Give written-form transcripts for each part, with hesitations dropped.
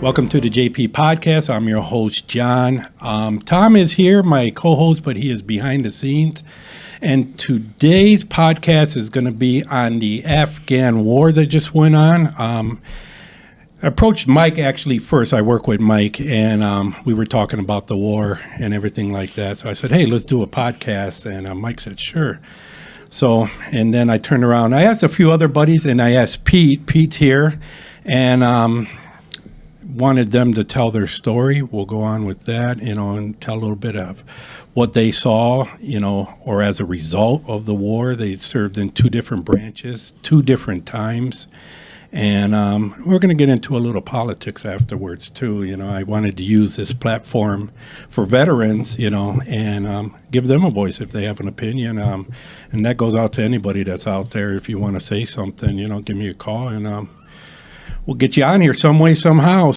Welcome to the JP Podcast. I'm your host, John. Tom is here, my co-host, but he is behind the scenes. And today's podcast is going to be on the Afghan war that just went on. I approached Mike actually first. I work with Mike, and we were talking about the war and everything like that. So I said, hey, let's do a podcast. And Mike said, sure. So, and then I turned around. I asked a few other buddies, and I asked Pete. Pete's here, and wanted them to tell their story. We'll go on with that, and tell a little bit of what they saw, or as a result of the war. They served in two different branches, two different times. And we're going to get into a little politics afterwards, too. I wanted to use this platform for veterans, and give them a voice if they have an opinion. And that goes out to anybody that's out there. If you want to say something, give me a call, and we'll get you on here some way, somehow.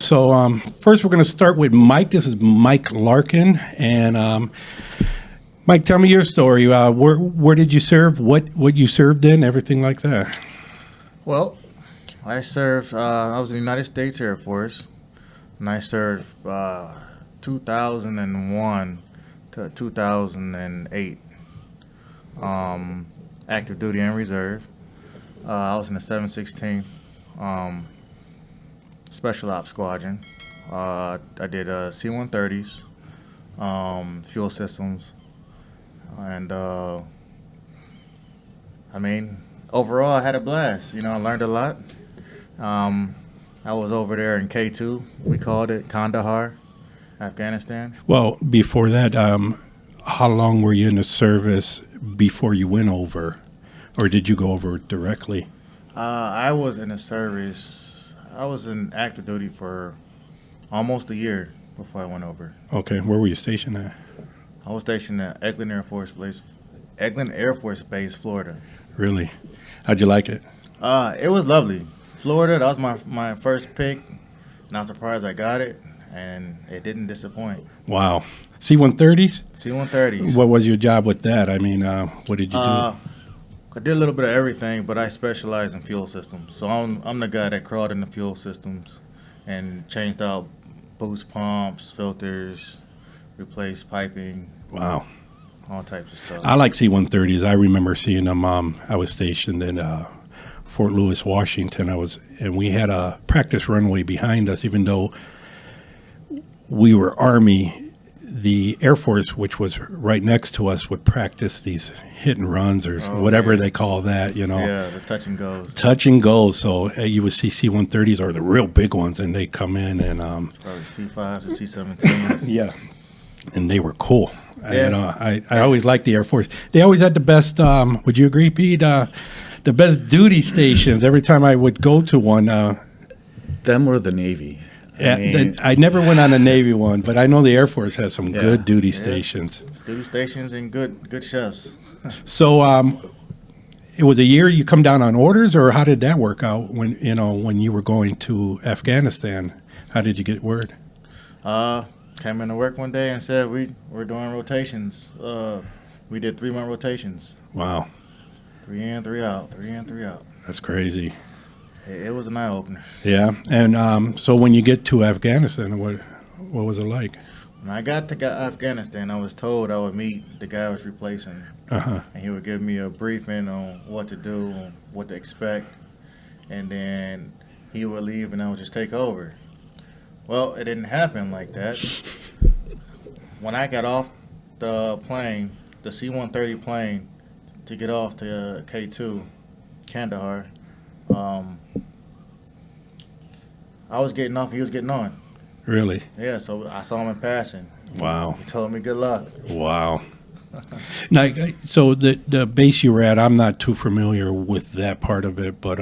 So first we're going to start with Mike. This is Mike Larkin. And Mike, tell me your story. Where did you serve? What you served in? Everything like that. Well, I served, I was in the United States Air Force. And I served 2001 to 2008. Active duty and reserve. I was in the 716th Special Ops Squadron. I did C-130s, fuel systems, and overall I had a blast. I learned a lot. I was over there in K2. We called it Kandahar, Afghanistan. Well, before that, how long were you in the service before you went over, or did you go over directly? I was in the service. I was in active duty for almost a year before I went over. Okay, where were you stationed at? I was stationed at Eglin Air Force Base, Florida. Really? How'd you like it? It was lovely. Florida, that was my first pick. Not surprised I got it, and it didn't disappoint. Wow. C-130s? C-130s. What was your job with that? What did you do? I did a little bit of everything, but I specialize in fuel systems. So I'm the guy that crawled in the fuel systems and changed out boost pumps, filters, replaced piping. Wow. All types of stuff. I like C-130s. I remember seeing them. I was stationed in Fort Lewis, Washington. And we had a practice runway behind us, even though we were Army. The Air Force, which was right next to us, would practice these hit and runs or whatever they call that, Yeah, the touch and goes. Touch and goes. So you would see C-130s or the real big ones, and they come in and probably C-5s or C-17s. Yeah, and they were cool. Yeah. I always liked the Air Force. They always had the best. Would you agree, Pete? The best duty stations. Every time I would go to one. Them or the Navy. I never went on a Navy one, but I know the Air Force has some good duty stations. Duty stations and good chefs. So it was a year you come down on orders, or how did that work out when you were going to Afghanistan? How did you get word? Came into work one day and said we're doing rotations. We did 3-month rotations. Wow. 3 in, 3 out, 3 in, 3 out. That's crazy. It was an eye-opener. Yeah, and so when you get to Afghanistan, what was it like? When I got to Afghanistan, I was told I would meet the guy I was replacing. And he would give me a briefing on what to do, what to expect, and then he would leave and I would just take over. Well, it didn't happen like that. When I got off the plane, the C-130 plane, to get off to K2, Kandahar, I was getting off, he was getting on. Really? Yeah, so I saw him in passing. Wow. He told me good luck. Wow. Now, so the base you were at, I'm not too familiar with that part of it, but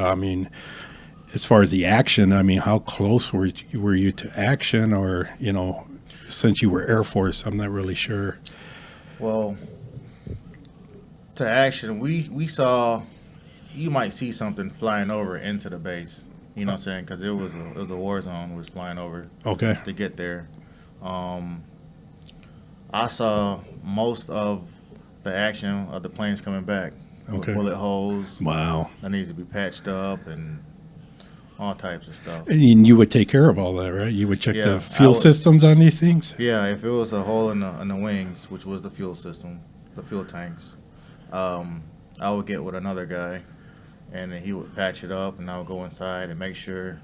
as far as the action, how close were you to action, or since you were Air Force, I'm not really sure. Well, to action, we saw, you might see something flying over into the base. You know what I'm saying? Because it was a war zone was flying over. Okay. To get there. I saw most of the action of the planes coming back. with Okay. bullet holes Wow. that needs to be patched up and all types of stuff. And you would take care of all that, right? You would check Yeah, the I fuel would. systems on these things? Yeah, if it was a hole in the wings, which was the fuel system, the fuel tanks, I would get with another guy, and then he would patch it up, and I would go inside and make sure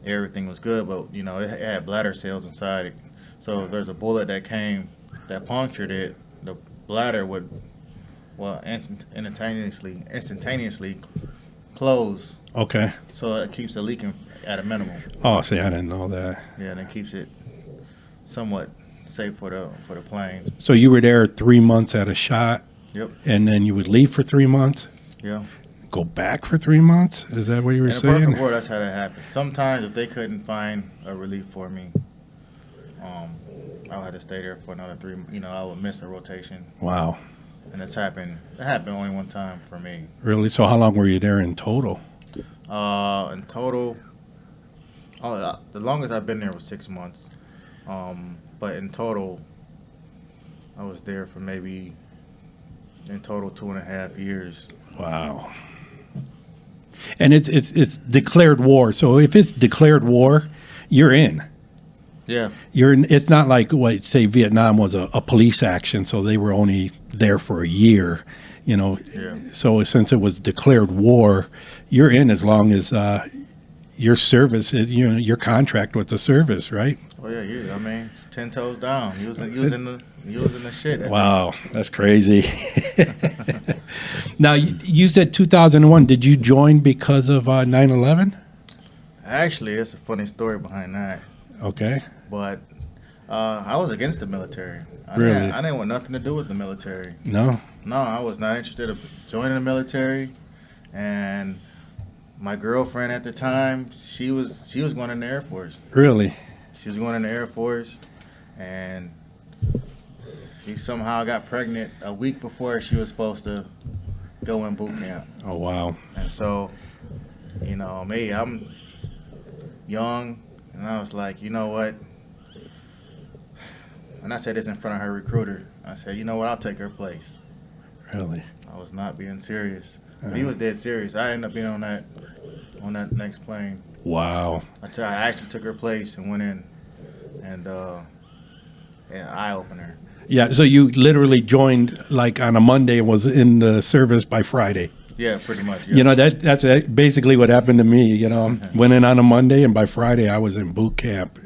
everything was good. But it had bladder cells inside it, so if there's a bullet that came that punctured it, the bladder would instantaneously close, Okay. so it keeps the leaking at a minimum. Oh, see, I didn't know that. Yeah, and it keeps it somewhat safe for the plane. So you were there 3 months at a shot, Yep. and then you would leave for 3 months? Yeah. Go back for 3 months? Is that what you were In a saying? perfect world, that's how that happened. Sometimes if they couldn't find a relief for me, I would have to stay there for another 3. I would miss a rotation, Wow. and it's happened. It happened only one time for me. Really? So how long were you there in total? In total, the longest I've been there was 6 months. But in total, I was there for maybe in total 2.5 years. Wow. And it's declared war. So if it's declared war, you're in. Yeah. You're in. It's not like what say Vietnam was a police action, so they were only there for a year. Yeah. So since it was declared war, you're in as long as your service is, your contract with the service, right? Oh yeah. I mean, 10 toes down. He was in the shit. Wow, that's crazy. Now, you said 2001. Did you join because of 9/11? Actually, it's a funny story behind that. Okay. But I was against the military. Really? I didn't want nothing to do with the military. No. No, I was not interested in joining the military. And my girlfriend at the time, she was going in the Air Force. Really? She was going in the Air Force, and she somehow got pregnant a week before she was supposed to go in boot camp. Oh wow. And so, me, I'm young, and I was like, you know what? And I said this in front of her recruiter. I said, you know what? I'll take her place. Really? I was not being serious. But he was dead serious. I ended up being on that next plane. Wow. I actually took her place and went in, and eye opener. Yeah. So you literally joined like on a Monday and was in the service by Friday. Yeah, pretty much. Yeah. That's basically what happened to me. Went in on a Monday and by Friday I was in boot camp.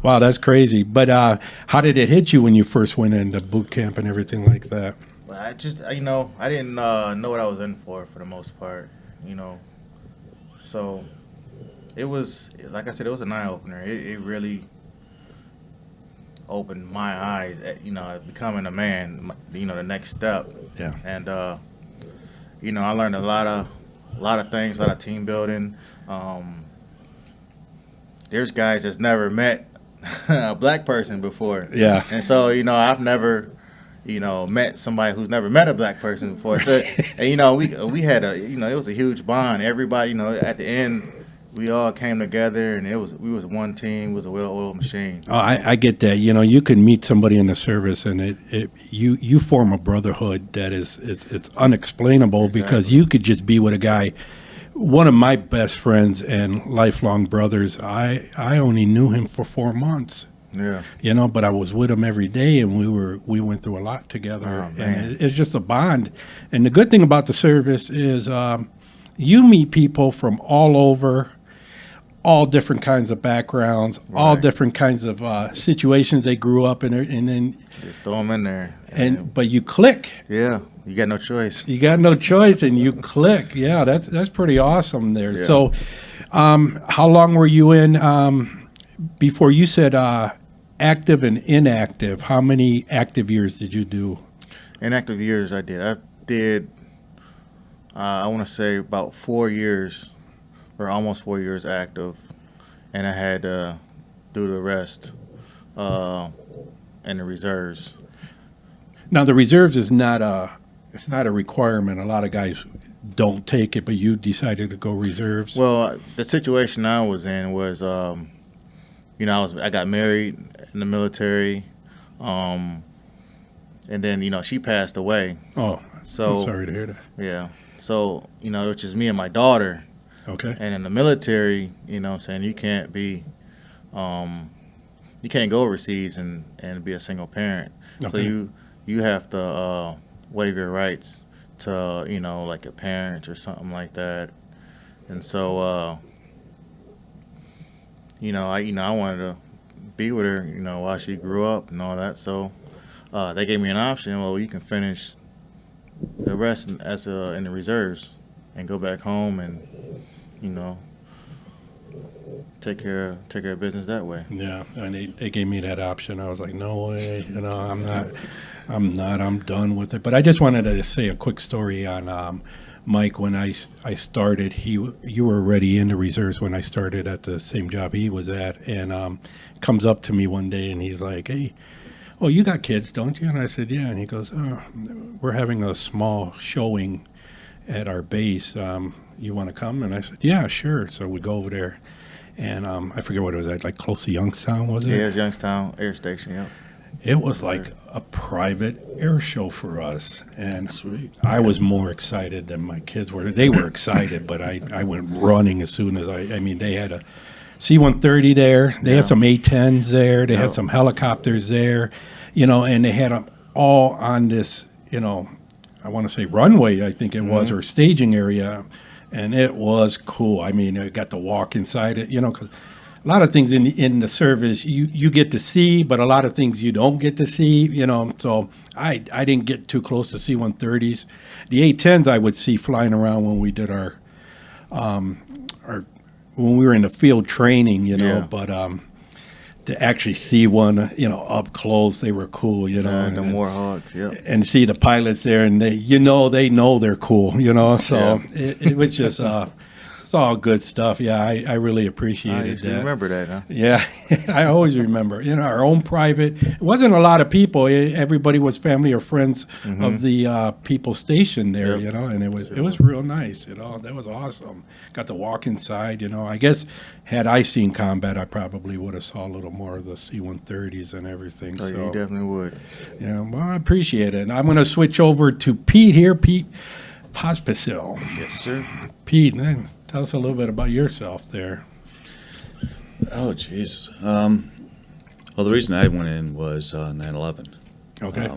Wow, that's crazy. But how did it hit you when you first went into boot camp and everything like that? I just, I didn't know what I was in for the most part, So it was, like I said, it was an eye opener. It really opened my eyes at, becoming a man, the next step. Yeah. And, I learned a lot of things, a lot of team building. There's guys that's never met a black person before. Yeah. And so, I've never, met somebody who's never met a black person before. So, and, we had it was a huge bond. Everybody, at the end, we all came together, and we was one team, was a well-oiled machine. Oh, I get that. You can meet somebody in the service, and you form a brotherhood that it's unexplainable. Exactly. Because you could just be with a guy. One of my best friends and lifelong brothers, I only knew him for 4 months. Yeah. But I was with him every day, and we went through a lot together. Oh, man. And it's just a bond. And the good thing about the service is you meet people from all over, all different kinds of backgrounds, all Right. different kinds of situations they grew up in, and then Just throw them in there. but you click. Yeah, you got no choice. You got no choice, and you click. Yeah, that's pretty awesome there. Yeah. So, how long were you in before you said active and inactive? How many active years did you do? Inactive years, I did. I want to say about 4 years, or almost 4 years active, and I had to do the rest in the reserves. Now, the reserves is not a requirement. A lot of guys don't take it, but you decided to go reserves. Well, the situation I was in was, I got married in the military, and then she passed away. Oh, So I'm sorry to hear that. yeah. So, it's just me and my daughter. Okay. And in the military, what I'm saying, you can't go overseas and be a single parent. So Okay. you have to waive your rights to, like a parent or something like that. And so I wanted to be with her, while she grew up and all that. So they gave me an option. Well, you can finish the rest in the reserves and go back home and you know take care of business that way. Yeah, and they gave me that option. I was like, no way, I'm done with it. But I just wanted to say a quick story on Mike. When I started, you were already in the reserves when I started at the same job he was at, and comes up to me one day and he's like, hey, oh, you got kids, don't you? And I said, yeah. And he goes, oh, we're having a small showing at our base. You want to come? And I said, yeah, sure. So we go over there. And I forget what it was at, like close to Youngstown, was it? Yeah, it's Youngstown Air Station. Yep. It was like a private air show for us. And Sweet. I was more excited than my kids were. They were excited, but I went running as soon as I mean, they had a C-130 there. They had some A-10s there. They had some helicopters there, and they had them all on this, I want to say runway, I think it was, or staging area. And it was cool. I mean, I got to walk inside it, because a lot of things in the service you get to see, but a lot of things you don't get to see, So I didn't get too close to C-130s. The A-10s I would see flying around when we did our when we were in the field training, but to actually see one, up close, they were cool, The Warhawks, yep. and see the pilots there, and they know they're cool, So it was just it's all good stuff. Yeah, I really appreciated You that. remember that, huh? Yeah, I always remember. Our own private. It wasn't a lot of people. Everybody was family or friends of the people stationed there. Yep. And it was real nice. That was awesome. Got to walk inside. I guess had I seen combat, I probably would have saw a little more of the C-130s and everything. Oh, so yeah, you definitely would. well, I appreciate it. And I'm going to switch over to Pete here. Pete Hospital. Yes, sir. Pete, man, tell us a little bit about yourself there. Oh, jeez. Well, the reason I went in was 9/11. Okay.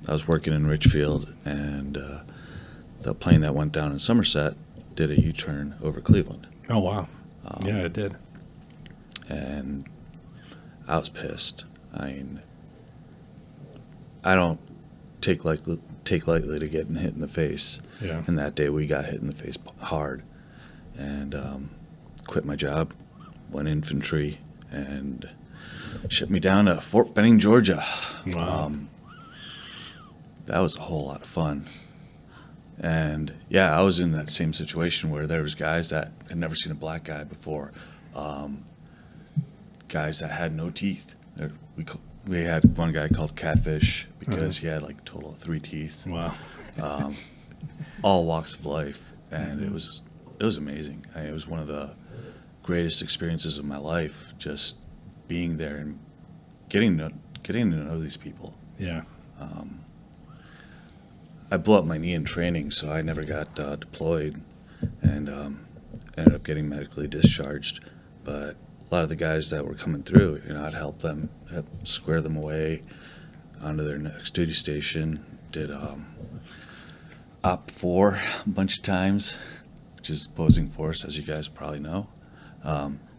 I was working in Richfield, and the plane that went down in Somerset did a U-turn over Cleveland. Oh, wow. Yeah, it did. And I was pissed. I mean, I don't take lightly to getting hit in the face. Yeah. And that day we got hit in the face hard, and quit my job, went infantry, and shipped me down to Fort Benning, Georgia. Wow. That was a whole lot of fun. And yeah, I was in that same situation where there was guys that had never seen a black guy before, guys that had no teeth. We had one guy called Catfish because he had like a total of 3 teeth. Wow. All walks of life, and it was amazing. It was one of the greatest experiences of my life, just being there and getting to know these people. Yeah. I blew up my knee in training, so I never got deployed, and ended up getting medically discharged. But a lot of the guys that were coming through, I'd help square them away onto their next duty station. Did Op 4 a bunch of times, which is opposing force, as you guys probably know.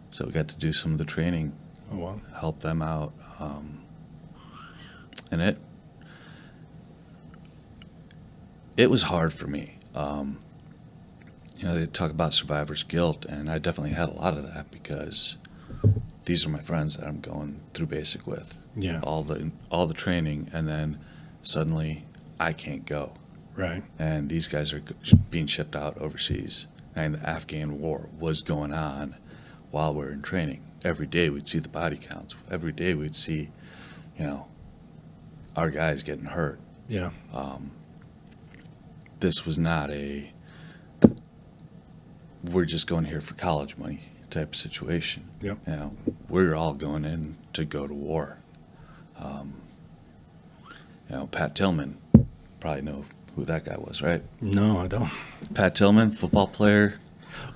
So we got to do some of the training, Oh, wow. help them out, and it was hard for me. They talk about survivor's guilt, and I definitely had a lot of that because these are my friends that I'm going through basic with. Yeah. All the training, and then suddenly I can't go. Right. And these guys are being shipped out overseas. And the Afghan war was going on while we were in training. Every day we'd see the body counts. Every day we'd see, our guys getting hurt. Yeah. This was not we're just going here for college money type of situation. Yep. We're all going in to go to war. Pat Tillman, probably know who that guy was, right? No, I don't. Pat Tillman, football player.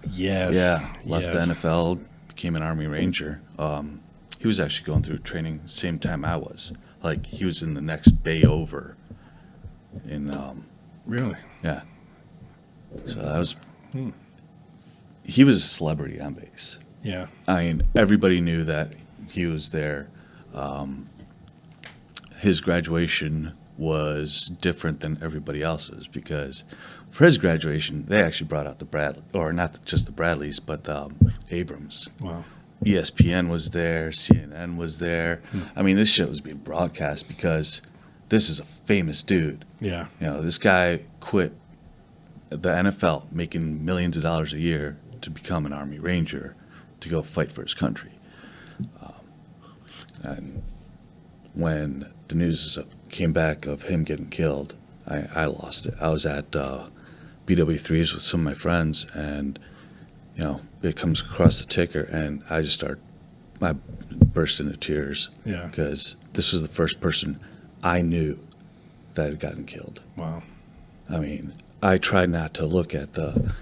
Yes. Yeah, left yes. the NFL, became an Army Ranger. He was actually going through training same time I was. Like, he was in the next bay over. Really? Yeah. So that was. He was a celebrity on base. Yeah. I mean, everybody knew that he was there. His graduation was different than everybody else's because for his graduation, they actually brought out the Bradley, or not just the Bradleys, but Abrams. Wow. ESPN was there, CNN was there. I mean, this shit was being broadcast because this is a famous dude. Yeah. You know, this guy quit the NFL, making millions of dollars a year, to become an Army Ranger to go fight for his country. And when the news came back of him getting killed, I lost it. I was at BW3s with some of my friends, and you know, it comes across the ticker, and I burst into tears. Yeah. Because this was the first person I knew that had gotten killed. Wow. I mean, I tried not to look at the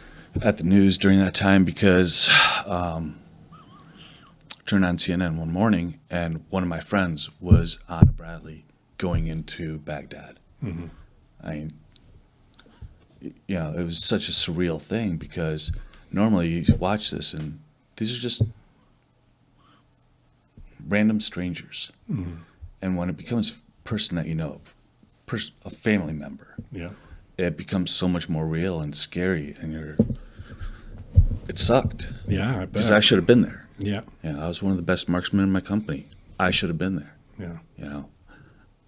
news during that time because I turned on CNN one morning, and one of my friends was on a Bradley going into Baghdad. Mm-hmm. I mean, you know, it was such a surreal thing because normally you watch this and these are just random strangers. Mm-hmm. And when it becomes a person that you know, a family member, Yeah. it becomes so much more real and scary, and it sucked. Yeah, I Because bet. I should have been there. Yeah. You know, I was one of the best marksmen in my company. I should have been there. Yeah. You know,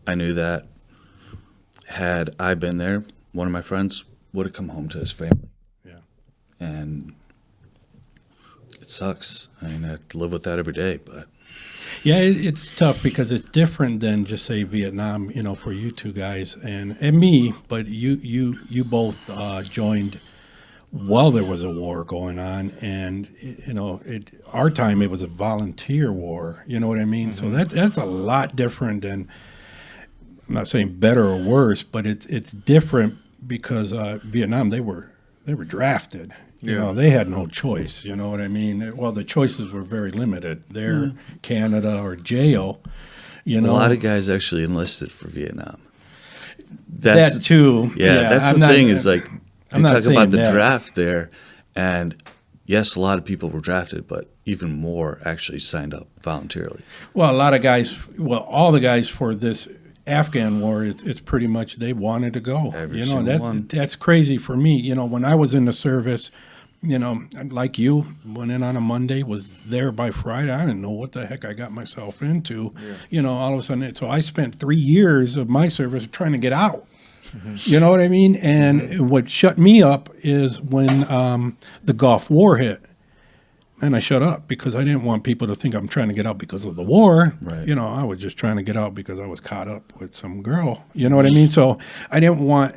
I knew that had I been there, one of my friends would have come home to his family. Yeah. And it sucks. I mean, I have to live with that every day, but Yeah, it's tough because it's different than just say Vietnam, you know, for you two guys and me. But you both joined while there was a war going on, and you know, our time it was a volunteer war. You know what I mean? Mm-hmm. So that's a lot different than. I'm not saying better or worse, but it's different because Vietnam they were drafted. You Yeah. know, they had no choice. You know what I mean? Well, the choices were very limited. They're Canada or jail. You know, a lot of guys actually enlisted for Vietnam. that too. Yeah, that's I'm the not- thing is like I'm they not talk about saying the that. draft there, and yes, a lot of people were drafted, but even more actually signed up voluntarily. Well, a lot of guys. Well, all the guys for this Afghan war, it's pretty much they wanted to go. Every you know, single one. that's crazy for me. You know, when I was in the service, you know, like you, went in on a Monday, was there by Friday. I didn't know what the heck I got myself into. Yeah. You know, all of a sudden, so I spent 3 years of my service trying to get out. You know what I mean? And what shut me up is when the Gulf War hit. And I shut up because I didn't want people to think I'm trying to get out because of the war. Right. You know, I was just trying to get out because I was caught up with some girl. You know what I mean? So I didn't want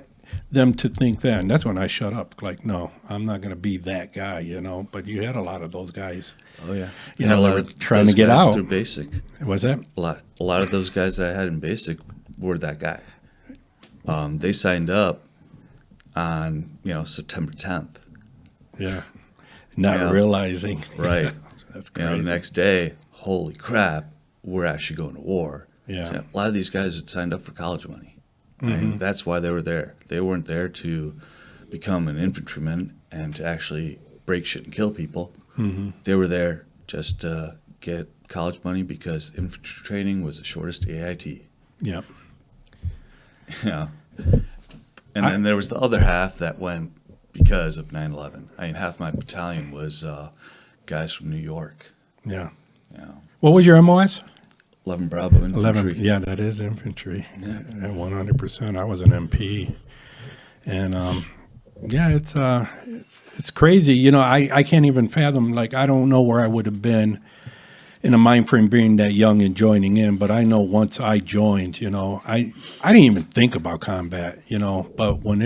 them to think that. And that's when I shut up. Like, no, I'm not going to be that guy, you know. But you had a lot of those guys. Oh yeah, You Had know, a they lot were of trying those to get guys out. through basic. Was that? A lot of those guys that I had in basic were that guy. They signed up on September 10th. Yeah. Not Yeah. realizing. Right. That's You know, crazy. the next day, holy crap, we're actually going to war. Yeah. So a lot of these guys had signed up for college money. And that's why they were there. They weren't there to become an infantryman and to actually break shit and kill people. They were there just to get college money because infantry training was the shortest AIT. Yep. You know? And then there was the other half that went because of 9/11. I mean, half my battalion was guys from New York. Yeah. You know, What was your MOS? 11 Bravo infantry. 11. Yeah, that is infantry. Yeah, 100%. I was an MP. And yeah, it's crazy. You know, I can't even fathom, like, I don't know where I would have been in a mind frame being that young and joining in, but I know once I joined, you know, I didn't even think about combat, you know, but when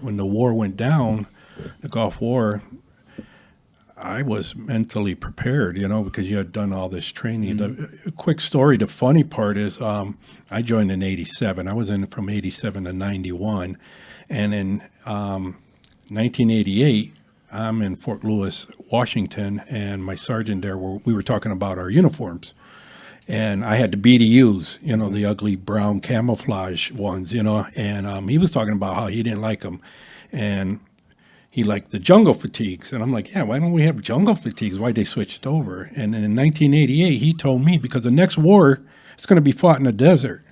when the war went down, the Gulf War, I was mentally prepared, because you had done all this training. The quick story, the funny part is I joined in 87. I was in from 87 to 91. And in 1988, I'm in Fort Lewis, Washington, and my sergeant there, we were talking about our uniforms. And I had the BDUs, the ugly brown camouflage ones, and he was talking about how he didn't like them. And he liked the jungle fatigues. And I'm like, yeah, why don't we have jungle fatigues? Why they switched over? And then in 1988, he told me because the next war is going to be fought in the desert.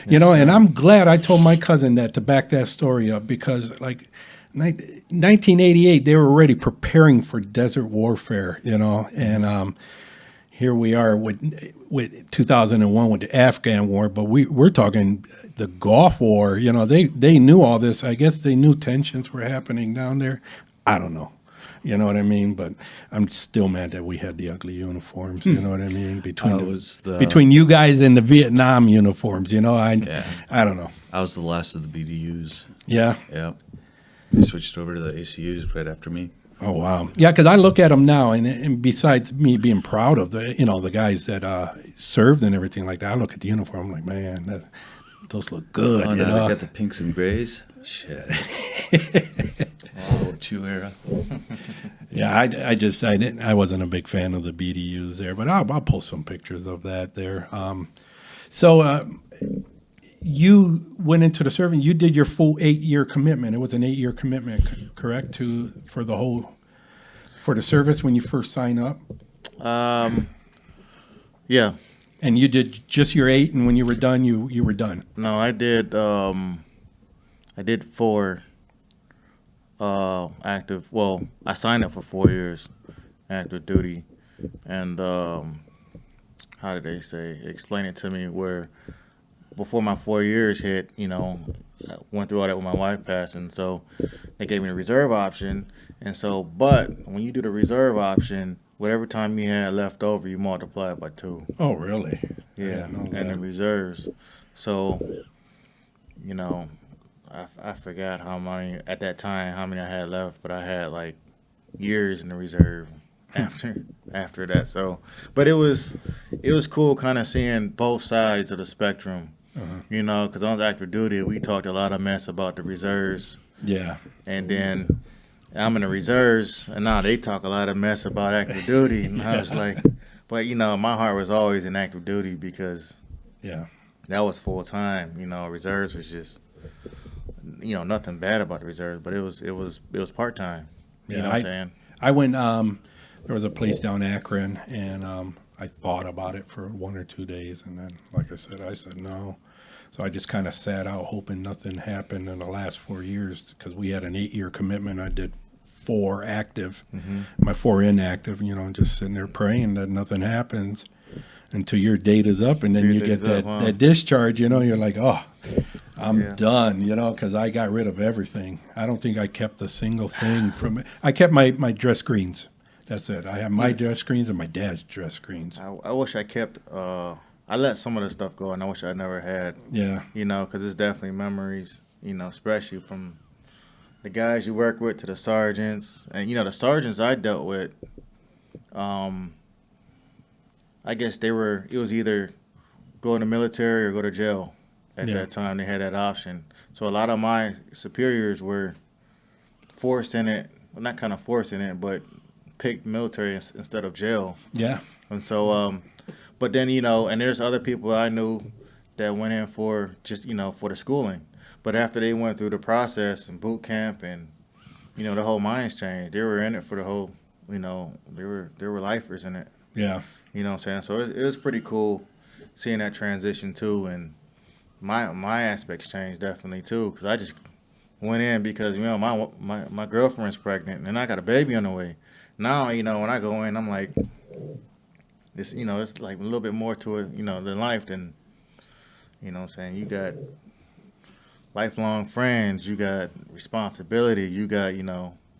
And I'm glad I told my cousin that to back that story up because, 1988, they were already preparing for desert warfare, and here we are with 2001 with the Afghan war, but we're talking the Gulf War. They knew all this. I guess they knew tensions were happening down there. I don't know. You know what I mean? But I'm still mad that we had the ugly uniforms. You know what I mean? Between you guys and the Vietnam uniforms. I don't know. I was the last of the BDUs. Yeah. Yeah. They switched over to the ACUs right after me. Oh, wow. Yeah, because I look at them now, and besides me being proud of the guys that served and everything like that, I look at the uniform, I'm like, man, those look good. Oh, now they got the pinks and grays? Shit. World War II era. Yeah, I wasn't a big fan of the BDUs there, but I'll post some pictures of that there. You went into the service. You did your full 8-year commitment. It was an 8-year commitment, correct? For the service when you first signed up. Yeah. And you did just your 8, and when you were done, you were done. No, I did. I did 4 active. Well, I signed up for 4 years active duty, and how did they say? Explain it to me where. Before my 4 years hit, I went through all that with my wife passing, so they gave me the reserve option. And so, but when you do the reserve option, whatever time you had left over, you multiply it by 2. Oh, really? Yeah, and the reserves. So, I forgot how many at that time how many I had left, but I had years in the reserve after that. So, but it was cool, kind of seeing both sides of the spectrum. Because on active duty, we talked a lot of mess about the reserves. Yeah. And then I'm in the reserves, and now they talk a lot of mess about active duty. And I was like, but, my heart was always in active duty because that was full time. Reserves was just, nothing bad about the reserves, but it was part time. Yeah, You know what I'm saying? I went, there was a place down Akron, and I thought about it for 1 or 2 days, and then, like I said no. So I just kind of sat out hoping nothing happened in the last 4 years because we had an 8-year commitment. I did 4 active, my 4 inactive, just sitting there praying that nothing happens until your date is up, and then you get that discharge, you're like, oh, I'm done, because I got rid of everything. I don't think I kept a single thing from it. I kept my dress greens. That's it. I have my dress screens and my dad's dress screens. I wish I kept. I let some of the stuff go, and I wish I never had. Yeah. Because it's definitely memories. Especially from the guys you work with to the sergeants, and the sergeants I dealt with. I guess it was either go in the military or go to jail. At that time, they had that option. So a lot of my superiors were forced in it. Well, not kind of forced in it, but picked military instead of jail. Yeah. And so, but then, and there's other people I knew that went in for just, for the schooling. But after they went through the process and boot camp and, the whole minds changed. They were in it for the whole, they were lifers in it. Yeah. You know what I'm saying? So it was pretty cool seeing that transition too. And my aspects changed definitely too, because I just went in because, my girlfriend's pregnant and I got a baby on the way. Now, when I go in, I'm like, this, it's like a little bit more to it, than life than, what I'm saying? You got lifelong friends, you got responsibility, you got,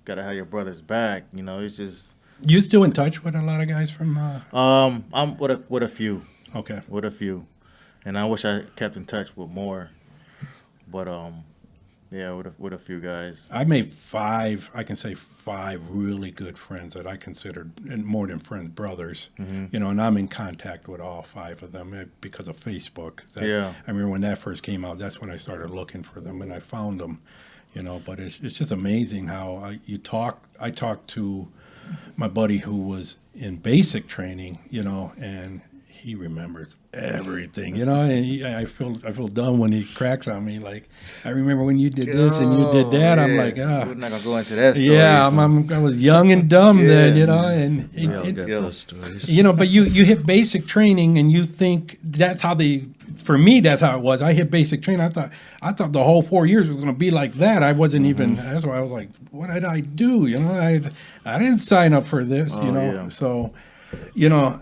got to have your brother's back, it's just. You still in touch with a lot of guys from? I'm with a few. Okay. With a few, and I wish I kept in touch with more, but Yeah, with a few guys. I made five, I can say five really good friends that I considered, and more than friends, brothers. You know, and I'm in contact with all five of them because of Facebook. Yeah. I remember when that first came out, that's when I started looking for them, and I found them. You know, but it's just amazing how I talked to my buddy who was in basic training, you know, and he remembers everything, you know. And I feel dumb when he cracks on me. Like, I remember when you did this and you did that. I'm like, We're not gonna go into that story. yeah, I was young and dumb then, you know, and We all get those stories. you know, but you hit basic training and you think that's how for me, that's how it was. I hit basic training. I thought the whole 4 years was going to be like that. I wasn't even, that's why I was like, what did I do? You know, I didn't sign up for this, you know? Yeah. So, you know,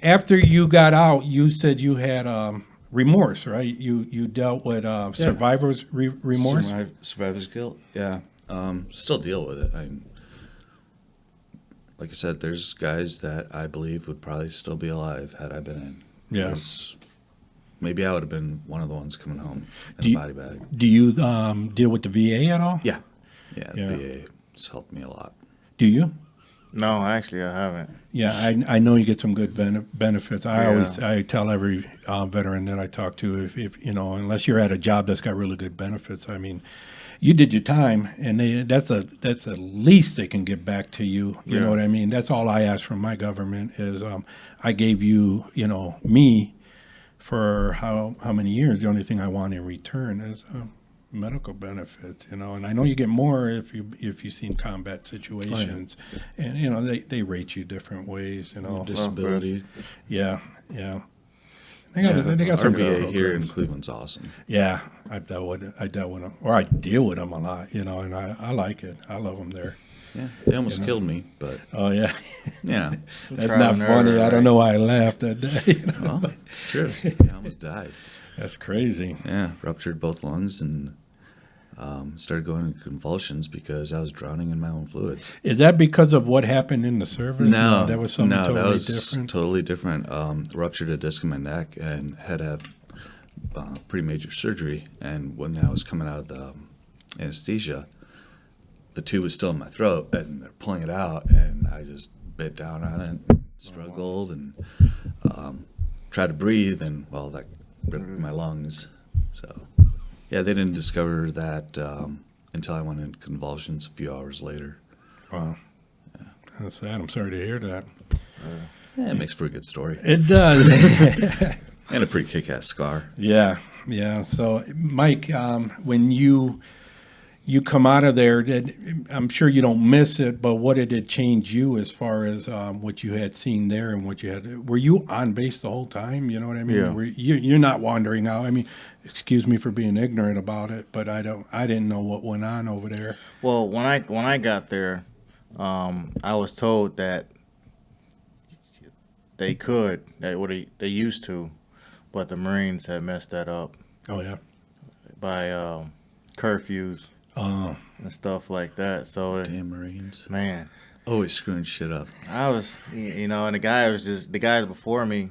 after you got out, you said you had remorse, right? You dealt with survivor's remorse? Survivor's guilt. Yeah. Still deal with it. Like I said, there's guys that I believe would probably still be alive had I been in. Yeah. 'Cause maybe I would have been one of the ones coming home in Do a you- body bag. Do you deal with the VA at all? Yeah. Yeah, the Yeah. VA's helped me a lot. Do you? No, actually, I haven't. Yeah, I know you get some good benefits. Yeah. I tell every veteran that I talk to, if you know, unless you're at a job that's got really good benefits, I mean, you did your time, and that's the least they can get back to you. You Yeah. know what I mean? That's all I ask from my government is I gave you, you know, me for how many years. The only thing I want in return is medical benefits, you know, and I know you get more if you've seen combat situations, and you know they rate you different ways, you know. Disability. Yeah. They got Our some VA good here in programs. Cleveland's awesome. Yeah, I dealt with them, or I deal with them a lot, you know, and I like it. I love them there. Yeah, they almost killed me, but Oh yeah, yeah, that's Trial not and funny. error, I don't right? know why I laughed that day. You know? well, it's true. I almost died. That's crazy. Yeah, ruptured both lungs and started going into convulsions because I was drowning in my own fluids. Is that because of what happened in the service? No, that was something totally that was different. totally different. Ruptured a disc in my neck and had to have pretty major surgery. And when I was coming out of the anesthesia, the tube was still in my throat, and they're pulling it out, and I just bit down on it, struggled, and tried to breathe, and well, that ripped my lungs. So, yeah, they didn't discover that until I went in convulsions a few hours later. Wow, that's sad. I'm sorry to hear that. Yeah, it makes for a good story It does. and a pretty kick-ass scar. Yeah. So, Mike, when you come out of there, I'm sure you don't miss it, but what did it change you as far as what you had seen there and what you had? Were you on base the whole time? You know what I mean? Yeah. You're not wandering out. I mean, excuse me for being ignorant about it, but I didn't know what went on over there. Well, when I got there, I was told that they used to, but the Marines had messed that up Oh yeah. by curfews Oh. and stuff like that. So, Damn Marines. man, Always screwing shit up. I was, you know, and the guys before me,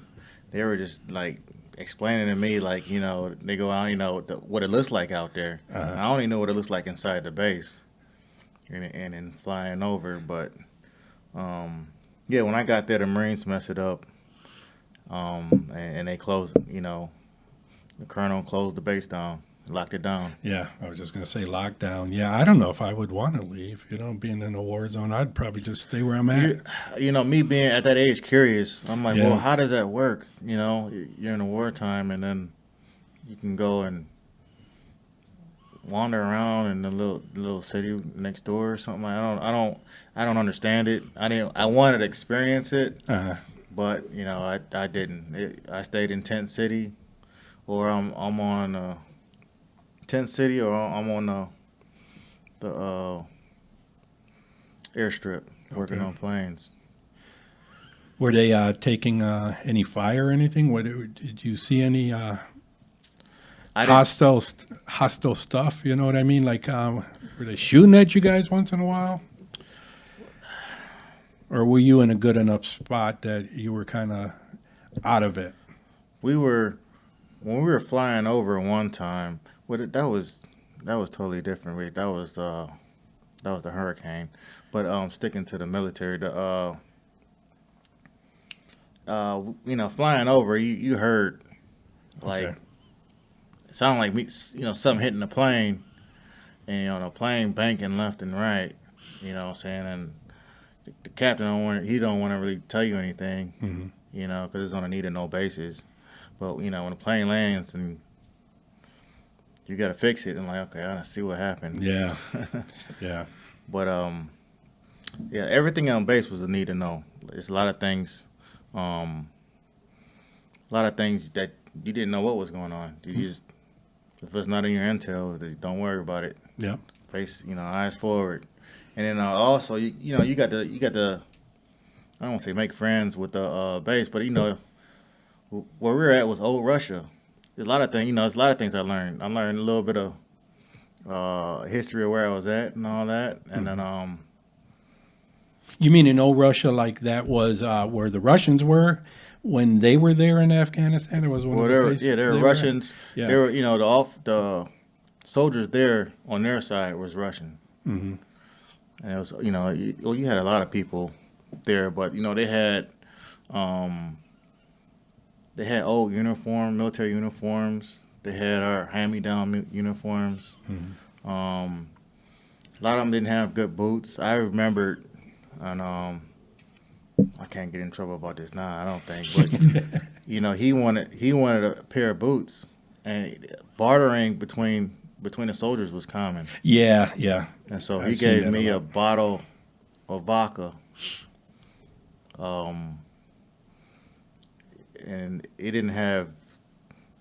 they were just like explaining to me, like, you know, they go out, you know, what it looks like out there. I only know what it looks like inside the base and then flying over. But, yeah, when I got there, the Marines messed it up. And they closed, you know, the colonel closed the base down, locked it down. Yeah, I was just going to say lockdown. Yeah, I don't know if I would want to leave. You know, being in a war zone, I'd probably just stay where I'm at. You know, me being at that age curious, I'm like, Yeah. well, how does that work? You know, you're in a wartime, and then you can go and wander around in the little city next door or something. I don't understand it. I wanted to experience it, but you know, I didn't. I stayed in Tent City, or I'm on Tent City, or I'm on the airstrip working Okay. on planes. Were they taking any fire or anything? Did you see any I didn't, hostile stuff? You know what I mean? Like, were they shooting at you guys once in a while? Or were you in a good enough spot that you were kind of out of it? when we were flying over one time. That was that was totally different. Rick. That was the hurricane. But sticking to the military, flying over, you heard like Okay. it sounded like me, something hitting the plane, and the plane banking left and right. You know what I'm saying? And the captain don't want to really tell you anything. Hmm. Because it's on a need and no basis. But when the plane lands and you got to fix it, and like, okay, I see what happened. Yeah. Yeah. But yeah, everything on base was a need to know. It's a lot of things that you didn't know what was going on. You just, if it's not in your intel, then don't worry about it. Yeah. Face, eyes forward. And then also, you got to, I don't want to say make friends with the base, but where we were at was old Russia. There's a lot of things, there's a lot of things I learned. I learned a little bit of history of where I was at and all that, and then You mean in old Russia, like that was where the Russians were when they were there in Afghanistan? It was one of the places yeah, there were they Russians. at? Yeah. They were, the soldiers there on their side was Russian, Hmm. and it was, you had a lot of people there, but they had old military uniforms. They had our hand-me-down uniforms. Hmm. A lot of them didn't have good boots. I remembered, and I can't get in trouble about this now. I don't think, but he wanted a pair of boots, and bartering between the soldiers was common. Yeah. Yeah. And so I've he seen gave that me a a lot. bottle of vodka, and it didn't have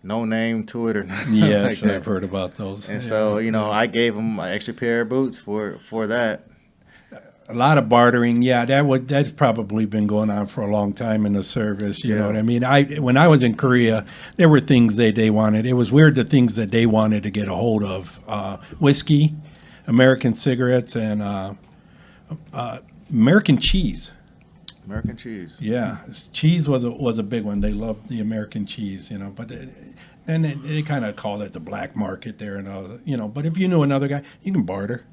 no name to it or nothing Yes, like I've that. heard about those. And Yeah. so I gave him an extra pair of boots for that. A lot of bartering. Yeah, that's probably been going on for a long time in the service. You know Yeah. what I mean? When I was in Korea, there were things they wanted. It was weird, the things that they wanted to get a hold of: whiskey, American cigarettes, and American cheese. American cheese. Yeah, cheese was a big one. They loved the American cheese, but then they kind of called it the black market there, and But if you knew another guy, you can barter.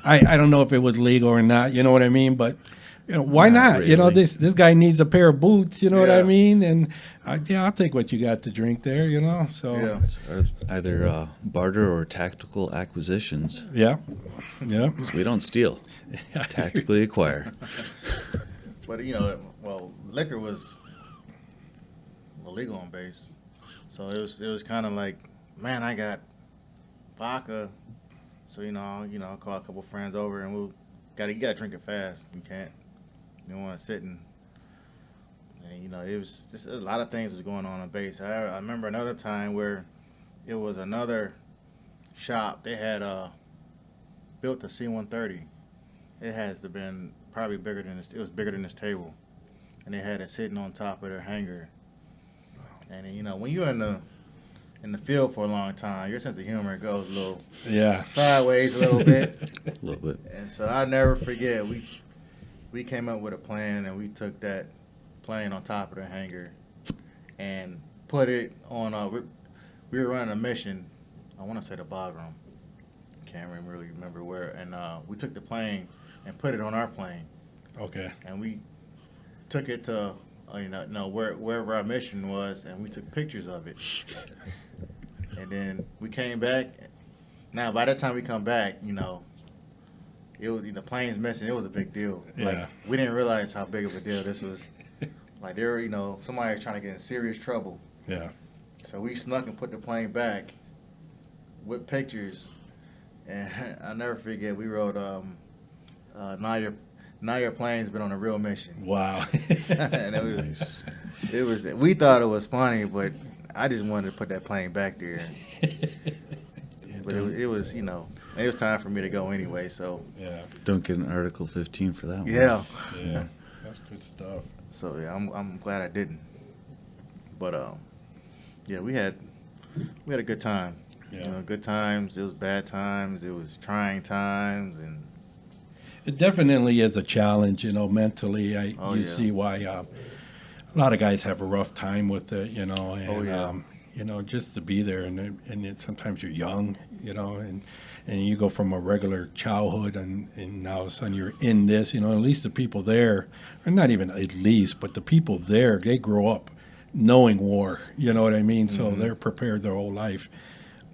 I don't know if it was legal or not. You know what I mean? But why not? really. This guy needs a pair of boots. You know what I Yeah. mean? And I'll take what you got to drink there. So Yeah. It's either barter or tactical acquisitions. yeah, yeah. 'Cause we don't steal, tactically acquire. But liquor was illegal on base, so it was kind of like, man, I got vodka, so I'll call a couple friends over and you gotta drink it fast. You don't want to sit and it was just a lot of things was going on base. I remember another time where it was another shop. They had built a C-130. It has to been probably bigger than this. It was bigger than this table, and they had it sitting on top of their hangar. And when you're in the field for a long time, your sense of humor goes a little Yeah. sideways a little bit. A little bit. And so I never forget, we came up with a plan, and we took that plane on top of the hangar and put it on. We were running a mission. I want to say the Bagram. Can't really remember where. And we took the plane and put it on our plane, Okay. and we took it to wherever our mission was, and we took pictures of it. And then we came back. Now, by the time we come back, it was the plane's missing. It was a big deal. Yeah. Like, we didn't realize how big of a deal this was. Like, they were, somebody was trying to get in serious trouble. Yeah. So we snuck and put the plane back with pictures. And I'll never forget, we wrote, now your plane's been on a real mission. Wow. And it was, we thought it was funny, but I just wanted to put that plane back there. But it was, it was time for me to go anyway, so. Yeah. Don't get an Article 15 for that one. Yeah. Yeah. That's good stuff. So yeah, I'm glad I didn't. But yeah, we had a good time. Yeah. Good times. It was bad times. It was trying times, and It definitely is a challenge, mentally. You yeah. see why a lot of guys have a rough time with it, And, Oh, yeah. just to be there, sometimes you're young, and you go from a regular childhood, and now all of a sudden you're in this, at least the people there, or not even at least, but the people there, they grow up knowing war, you know what I mean? So they're prepared their whole life.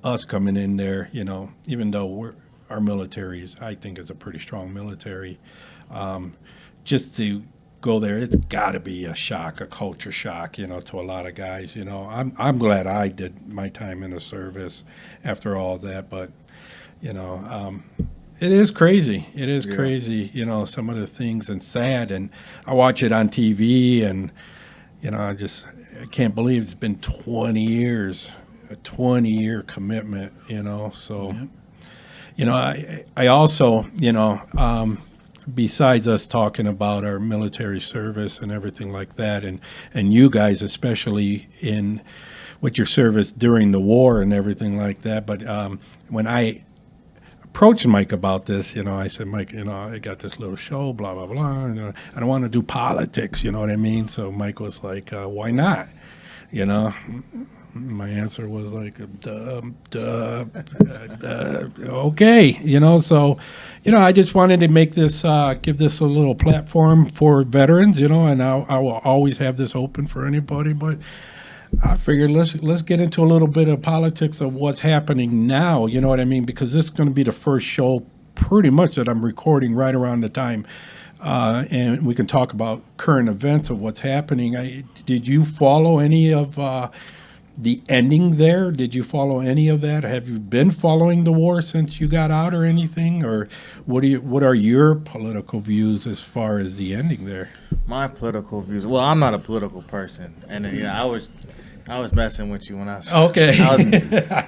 Us coming in there, even though our military I think is a pretty strong military, just to go there, it's got to be a shock, a culture shock, to a lot of guys. I'm glad I did my time in the service after all that, but it is crazy. It is crazy, some of the things, and sad. And I watch it on TV, and I can't believe it's been 20 years, a 20-year commitment. So. I also, besides us talking about our military service and everything like that, and you guys especially with your service during the war and everything like that, but when I approached Mike about this, I said, Mike, I got this little show, blah, blah, blah, and I don't want to do politics, you know what I mean? So Mike was like, why not? My answer was like, okay, so, I just wanted to make this, give this a little platform for veterans, and I will always have this open for anybody, but I figured let's get into a little bit of politics of what's happening now, you know what I mean? Because this is going to be the first show pretty much that I'm recording right around the time, and we can talk about current events of what's happening. Did you follow any of the ending there? Did you follow any of that? Have you been following the war since you got out or anything? Or what are your political views as far as the ending there? My political views. Well, I'm not a political person, and I was messing with you when I was okay. I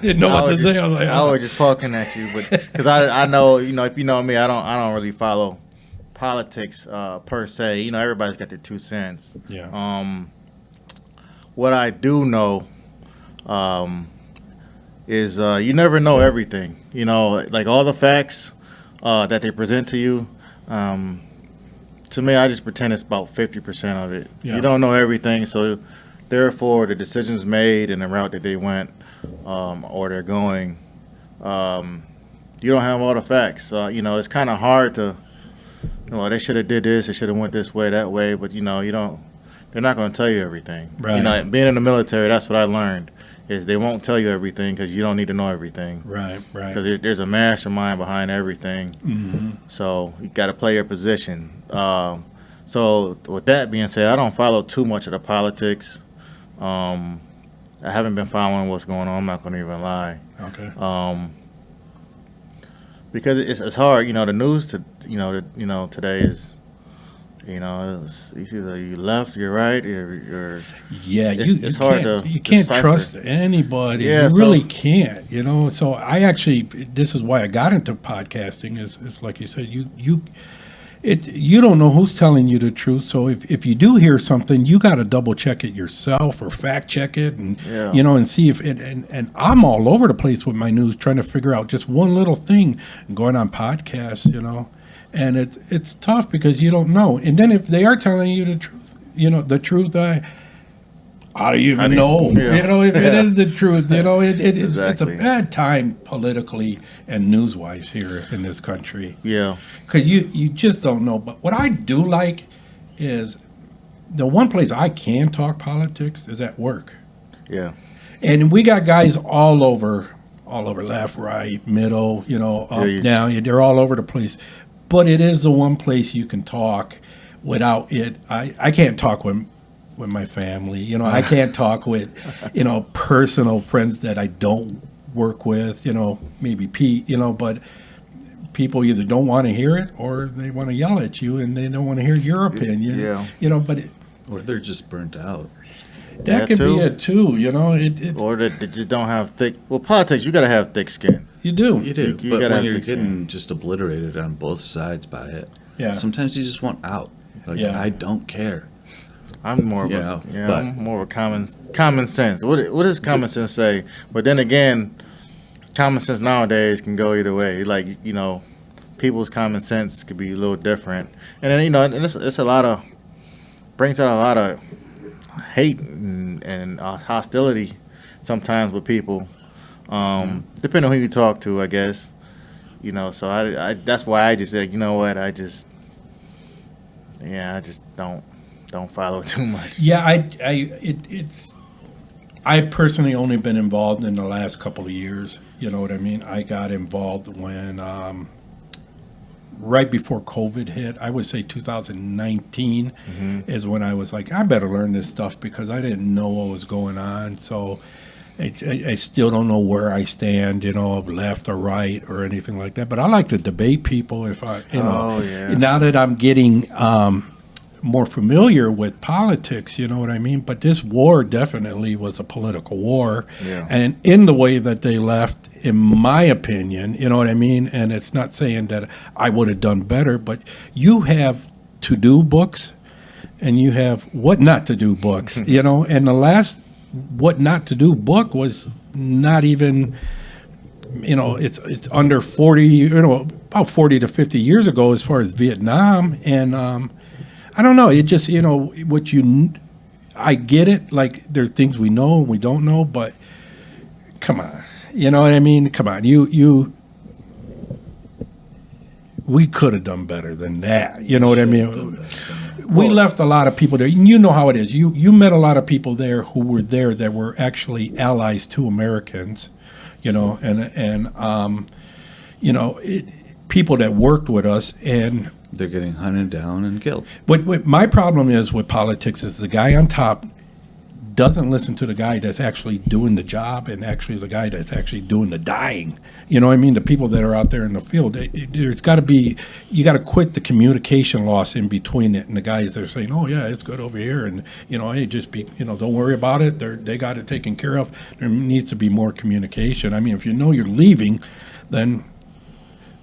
didn't know what to say. I was like, I was just poking at you, but because I know, if you know me, I don't really follow politics per se. Everybody's got their 2 cents. Yeah. What I do know is you never know everything. Like all the facts that they present to you. To me, I just pretend it's about 50% of it. Yeah. You don't know everything, so therefore the decisions made and the route that they went or they're going, you don't have all the facts. It's kind of hard to, they should have did this, they should have went this way, that way, but you don't. They're not going to tell you everything. Right. Being in the military, that's what I learned. Is they won't tell you everything because you don't need to know everything. Right. Because there's a mastermind behind everything. Mm-hmm. So you got to play your position. So with that being said, I don't follow too much of the politics. I haven't been following what's going on. I'm not going to even lie. Okay. Because it's hard. The news today is. It's either you left, you're right, or it's hard to. You can't decipher. trust anybody. Yeah, you really can't. So I actually, this is why I got into podcasting. Is like you said, you don't know who's telling you the truth. So if you do hear something, you got to double check it yourself or fact check it, and and see if it. And I'm all over the place with my news, trying to figure out just one little thing, going on podcasts, And it's tough because you don't know. And then if they are telling you the truth, how do you even know? Yeah. If it is the truth, Exactly. It's a bad time politically and news-wise here in this country. Yeah. Because you just don't know. But what I do like is the one place I can talk politics is at work. Yeah. And we got guys all over left, right, middle, up, down. They're all over the place. But it is the one place you can talk without it. I can't talk with my family. I can't talk with, personal friends that I don't work with, maybe Pete, but people either don't want to hear it or they want to yell at you and they don't want to hear your opinion. Yeah. But or they're just burnt out. That could be it too, Or that they just don't have thick. Well, politics, you got to have thick skin. You do. You do. You but gotta when have you're thick skin. getting just obliterated on both sides by it, Yeah. sometimes you just want out. I don't care. I'm more of but I'm more of a common sense. What does common sense say? But then again, common sense nowadays can go either way. Like people's common sense could be a little different, and then and it's a lot of brings out a lot of hate and hostility sometimes with people, depending on who you talk to, I guess. So I that's why I just said, you know what, I just don't follow too much. Yeah, I personally only been involved in the last couple of years. You know what I mean? I got involved when right before COVID hit. I would say 2019 is when I was like, I better learn this stuff because I didn't know what was going on. So I still don't know where I stand, left or right or anything like that. But I like to debate people if Oh, yeah. now that I'm getting more familiar with politics, you know what I mean? But this war definitely was a political war. Yeah. And in the way that they left, in my opinion, you know what I mean? And it's not saying that I would have done better, but you have to-do books and you have what not to do books, and the last what not to do book was not even, it's under 40, about 40 to 50 years ago as far as Vietnam. And I don't know, it just, I get it, like there's things we know and we don't know, but come on, you know what I mean? Come on, we could have done better than that, you know what I mean? We left a lot of people there. You know how it is. You met a lot of people there who were there that were actually allies to Americans, people that worked with us, and They're getting hunted down and killed. what my problem is with politics is the guy on top doesn't listen to the guy that's actually doing the job and actually the guy that's actually doing the dying. You know what I mean? The people that are out there in the field, there's got to be, you got to quit the communication loss in between it and the guys that are saying, oh yeah, it's good over here. And, hey, just be, don't worry about it. They got it taken care of. There needs to be more communication. I mean, if you're leaving, then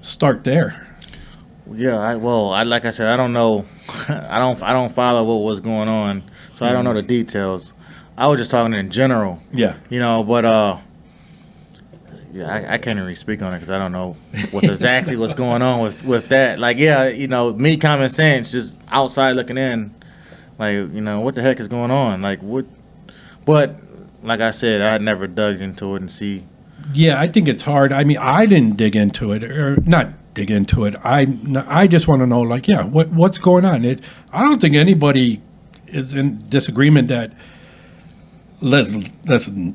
start there. Yeah, like I said, I don't know. I don't follow what was going on, so I don't know the details. I was just talking in general. Yeah. But I can't really speak on it because I don't know what's going on with that. Like, me, common sense, just outside looking in, like, what the heck is going on? Like, what? But like I said, I had never dug into it and see. Yeah, I think it's hard. I mean, I didn't dig into it, or not dig into it. I just want to know, like, what's going on? I don't think anybody is in disagreement that let's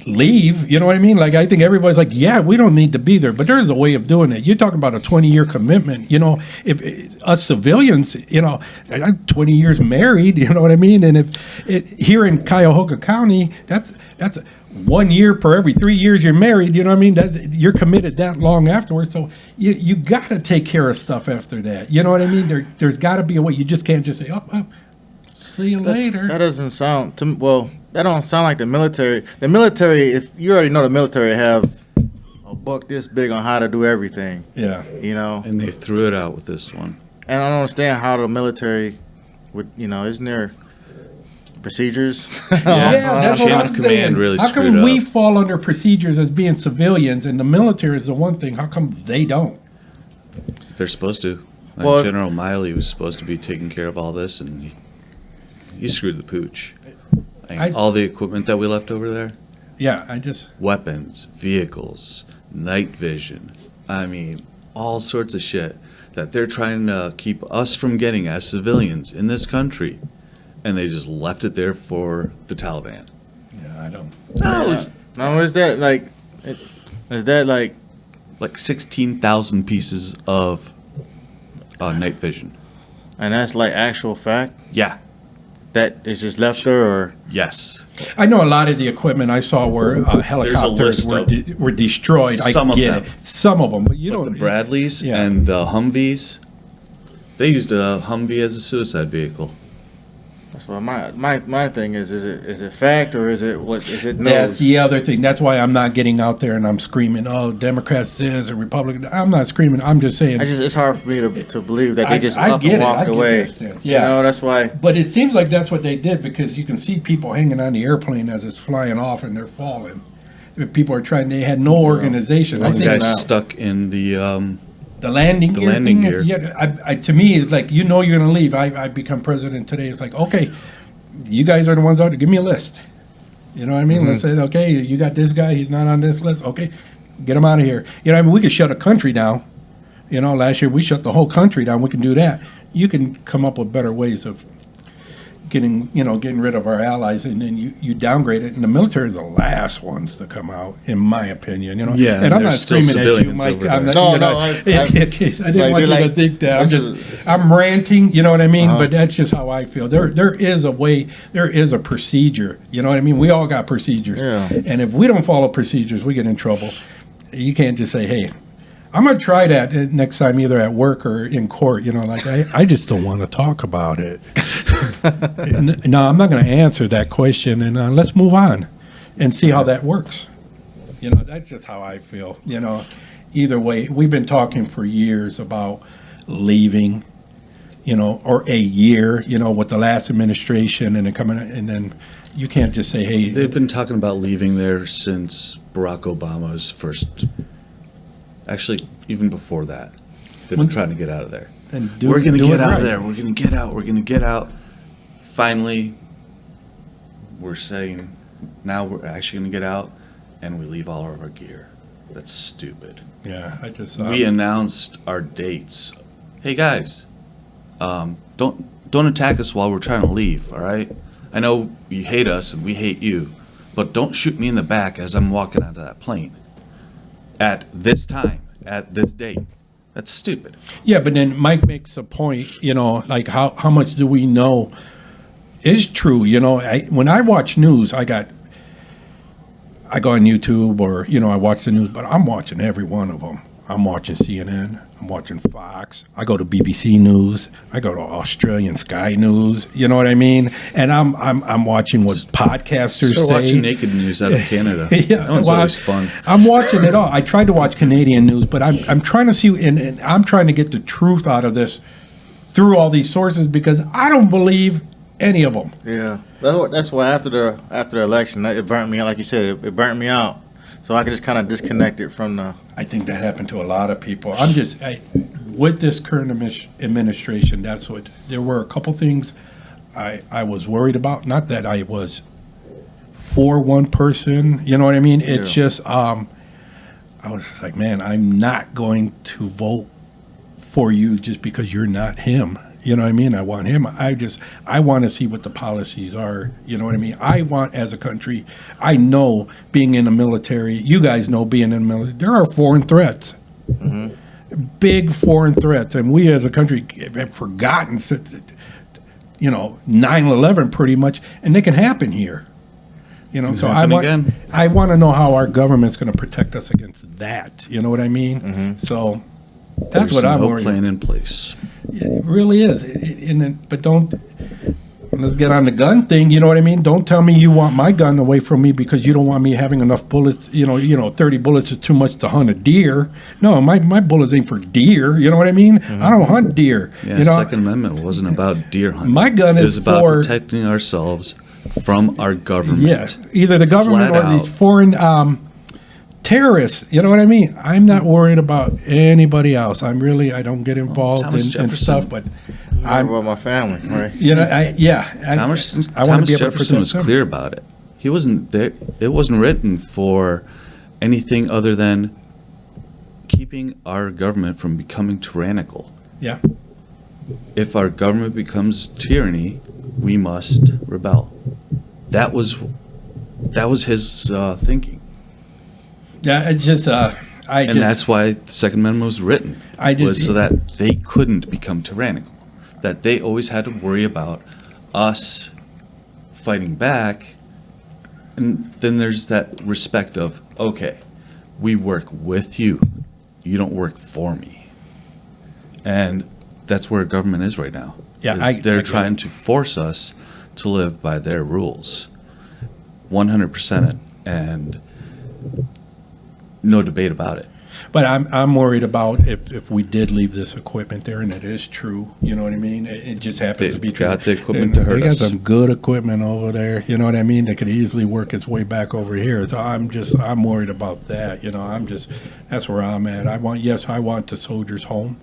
leave. You know what I mean? Like, I think everybody's like, yeah, we don't need to be there, but there's a way of doing it. You're talking about a 20-year commitment. If us civilians, I'm 20 years married. You know what I mean? And if here in Cuyahoga County, that's 1 year per every 3 years you're married. You know what I mean? You're committed that long afterwards. So you got to take care of stuff after that. You know what I mean? There's got to be a way. You just can't just say, oh, see you later. That doesn't sound that don't sound like the military. The military, if you already know, the military have a book this big on how to do everything. Yeah. And they threw it out with this one. And I don't understand how the military would, isn't there procedures? That's what Chain I'm of command saying. really How screwed come up. we fall under procedures as being civilians and the military is the one thing? How come they don't? They're supposed to. Well- General Miley was supposed to be taking care of all this, and he screwed the pooch. All the equipment that we left over there, Yeah, weapons, vehicles, night vision, I mean, all sorts of shit that they're trying to keep us from getting as civilians in this country, and they just left it there for the Taliban. I don't. Now, is that like Like 16,000 pieces of night vision. and that's like actual fact Yeah. that is just left there, or Yes. I know a lot of the equipment I saw were helicopters list were destroyed. Some I of get them. it. Some of them, but you But don't. the Bradleys Yeah. and the Humvees, they used a Humvee as a suicide vehicle. that's what my thing is. Is it fact, or is it what? Is it news? That's the other thing. That's why I'm not getting out there and I'm screaming, "Oh, Democrats this or Republican." I'm not screaming. I'm just saying. It's hard for me to believe that they just I up get and it. walked I get away. that. Yeah. That's why. But it seems like that's what they did because you can see people hanging on the airplane as it's flying off and they're falling. People are trying. They had no organization. I One think guy's stuck in the landing The gear landing thing. gear. Yeah, to me, it's like you're going to leave. I become president today. It's like, okay, you guys are the ones out there. Give me a list. You know what I mean? Let's say, okay, you got this guy, he's not on this list. Okay, get him out of here. You know what I mean? We could shut a country down. You know, last year we shut the whole country down. We can do that. You can come up with better ways of getting rid of our allies, and then you downgrade it. And the military is the last ones to come out, in my opinion. You know, Yeah, and I'm not there's still screaming at you, civilians Mike. over I'm there. not, No, I no, didn't want you to think that. I'm ranting. You know what I mean? But that's just how I feel. There is a way. There is a procedure. You know what I mean? We all got procedures. Yeah. And if we don't follow procedures, we get in trouble. You can't just say, hey, I'm going to try that next time, either at work or in court. You know, like, I just don't want to talk about it. No, I'm not going to answer that question, and let's move on and see how that works. You know, that's just how I feel. You know, either way, we've been talking for years about leaving, you know, or a year, you know, with the last administration, and then coming, and then you can't just say, hey. They've been talking about leaving there since Barack Obama's first. Actually, even before that, they've been trying to get out of there. We're going to get out of there. We're going to get out. We're going to get out. Finally, we're saying now we're actually going to get out, and we leave all of our gear. That's stupid. Yeah, I just. We announced our dates. Hey guys, don't attack us while we're trying to leave. All right. I know you hate us and we hate you, but don't shoot me in the back as I'm walking out of that plane. At this time, at this date. That's stupid. Yeah, but then Mike makes a point, you know, like how much do we know is true? You know, when I watch news, I go on YouTube, or, you know, I watch the news, but I'm watching every one of them. I'm watching CNN. I'm watching Fox. I go to BBC News. I go to Australian Sky News. You know what I mean? And I'm watching what podcasters Start say. watching naked news out of Canada. Yeah, That one's always fun. I'm watching it all. I tried to watch Canadian news, but I'm trying to see, and I'm trying to get the truth out of this through all these sources, because I don't believe any of them. Yeah, that's why after the election, it burnt me out. Like you said, it burnt me out. So I could just kind of disconnect it from the. I think that happened to a lot of people. With this current administration, there were a couple things I was worried about. Not that I was for one person, you know what I mean? It's just, I was just like, man, I'm not going to vote for you just because you're not him. You know what I mean? I want him. I want to see what the policies are. You know what I mean? I want, as a country, I know being in the military, you guys know being in the military, there are foreign threats. Big foreign threats. And we as a country have forgotten, you know, 9/11 pretty much, and they can happen here. You know, so I want to know how our government's going to protect us against that. You know what I mean? So that's what I'm worried about. There's no plan in place. It really is. But let's get on the gun thing. You know what I mean? Don't tell me you want my gun away from me because you don't want me having enough bullets. You know, 30 bullets is too much to hunt a deer. No, my bullets ain't for deer. You know what I mean? I don't hunt deer. Yeah, you know, Second Amendment wasn't about deer hunting. My gun is about for protecting ourselves from our government. Yeah, either the government Flat or these out. foreign terrorists. You know what I mean? I'm not worried about anybody else. I don't get involved Thomas in stuff, but I'm about my family, right? you know, Thomas I want to be able to Jefferson protect was them. clear about it. He wasn't there. It wasn't written for anything other than keeping our government from becoming tyrannical. Yeah. If our government becomes tyranny, we must rebel. That was his thinking. Yeah, it's just And that's why the Second Amendment was written. Was so that they couldn't become tyrannical. That they always had to worry about us fighting back. And then there's that respect of, okay, we work with you. You don't work for me. And that's where government is right now. Yeah, they're trying to force us to live by their rules. 100%. And no debate about it. But I'm worried about if we did leave this equipment there, and it is true. You know what I mean? It just happens to be true. They got the equipment to hurt us. They got us. some good equipment over there. You know what I mean? That could easily work its way back over here. So I'm worried about that. You know, that's where I'm at. I want the soldiers home.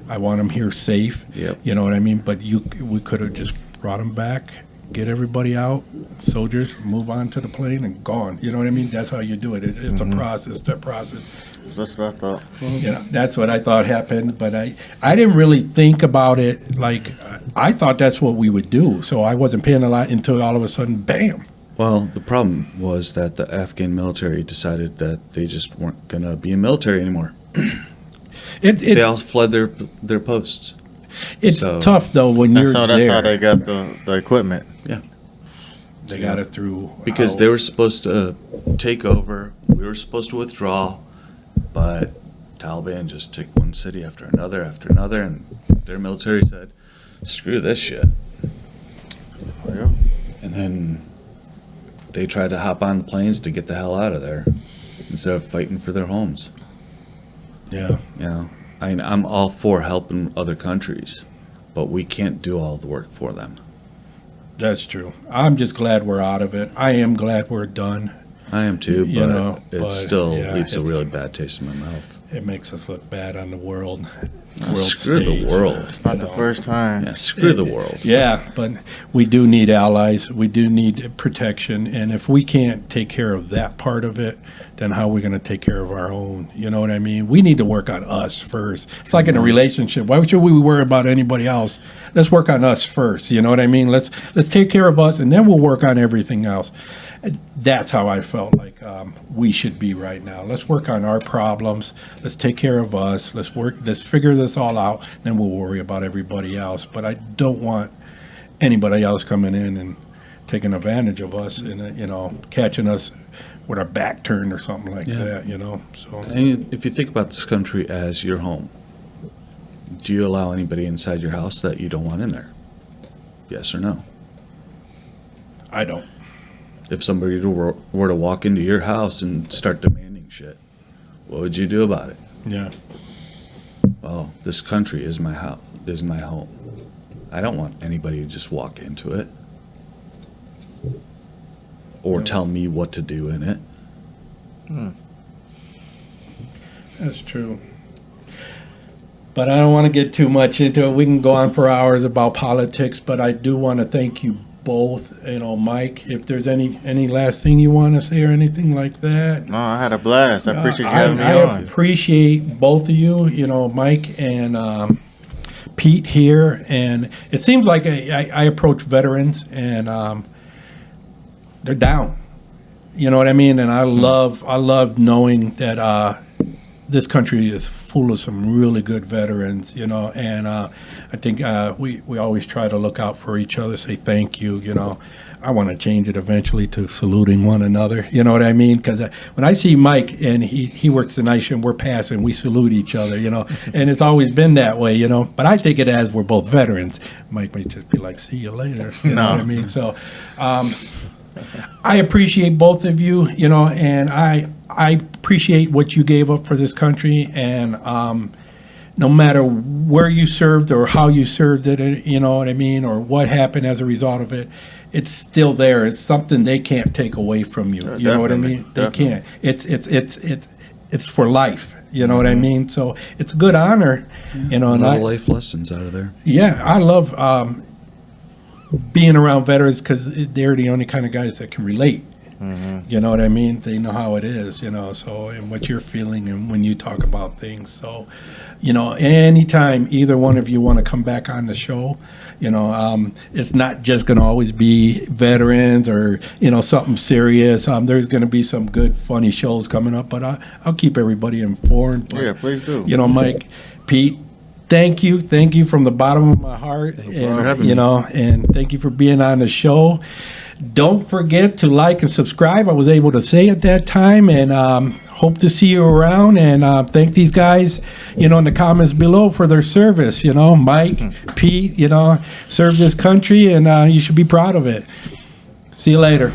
I want them here safe. Yep. You know what I mean? But we could have just brought them back, get everybody out, soldiers move on to the plane and gone. You know what I mean? That's how you do it. It's a process. That process. That's what I thought. You know, that's what I thought happened, but I didn't really think about it. Like, I thought that's what we would do, so I wasn't paying a lot until all of a sudden, bam. Well, the problem was that the Afghan military decided that they just weren't going to be in military anymore. They all fled their posts. It's So- tough though when That's you're how there. they got the equipment. Yeah. They got it through Because how- they were supposed to take over, we were supposed to withdraw, but Taliban just took one city after another, and their military said, screw this shit. Yeah. And then they tried to hop on the planes to get the hell out of there instead of fighting for their homes. Yeah. You know, I'm all for helping other countries, but we can't do all the work for them. That's true. I'm just glad we're out of it. I am glad we're done. I am too, You but know, it but, still yeah, leaves a it's- really bad taste in my mouth. It makes us look bad on the world. Screw stage. the world. It's not the first time. Yeah, screw the world. Yeah, but we do need allies. We do need protection. And if we can't take care of that part of it, then how are we going to take care of our own? You know what I mean? We need to work on us first. It's like in a relationship. Why should we worry about anybody else? Let's work on us first. You know what I mean? Let's take care of us, and then we'll work on everything else. And that's how I felt like we should be right now. Let's work on our problems. Let's take care of us. Let's figure this all out. Then we'll worry about everybody else. But I don't want anybody else coming in and taking advantage of us and catching us with our back turned or something like Yeah. that. So And if you think about this country as your home, do you allow anybody inside your house that you don't want in there? Yes or no? I don't. If somebody were to walk into your house and start demanding shit, what would you do about it? Yeah. Well, this country is my house, is my home. I don't want anybody to just walk into it or tell me what to do in it. That's true. But I don't want to get too much into it. We can go on for hours about politics, but I do want to thank you both. Mike, if there's any last thing you want to say or anything like that. No, I had a blast. I appreciate you I having me on. appreciate both of you, Mike and Pete here. And it seems like I approach veterans and they're down. You know what I mean? And I love knowing that this country is full of some really good veterans, and I think we always try to look out for each other, say thank you, I want to change it eventually to saluting one another, you know what I mean? Because when I see Mike and he works the night shift and we're passing, we salute each other, and it's always been that way, but I take it as we're both veterans. Mike might just be like, see you later, you know what I mean? So I appreciate both of you, and I appreciate what you gave up for this country, and no matter where you served or how you served it, you know what I mean, or what happened as a result of it, it's still there. It's something they can't take away from you. You know what I mean? They can't. It's for life. You know what I mean? So it's a good honor. A lot of life lessons out of there. Yeah, I love being around veterans because they're the only kind of guys that can relate. You know what I mean? They know how it is, so, and what you're feeling and when you talk about things. So, anytime either one of you want to come back on the show, it's not just going to always be veterans or, something serious. There's going to be some good, funny shows coming up, but I'll keep everybody informed. But, Yeah, please do. Mike, Pete, thank you from the bottom of my heart, and thank you for being on the show. Don't forget to like and subscribe. I was able to say at that time, and hope to see you around. And thank these guys, in the comments below for their service. Mike, Pete, served this country, and you should be proud of it. See you later.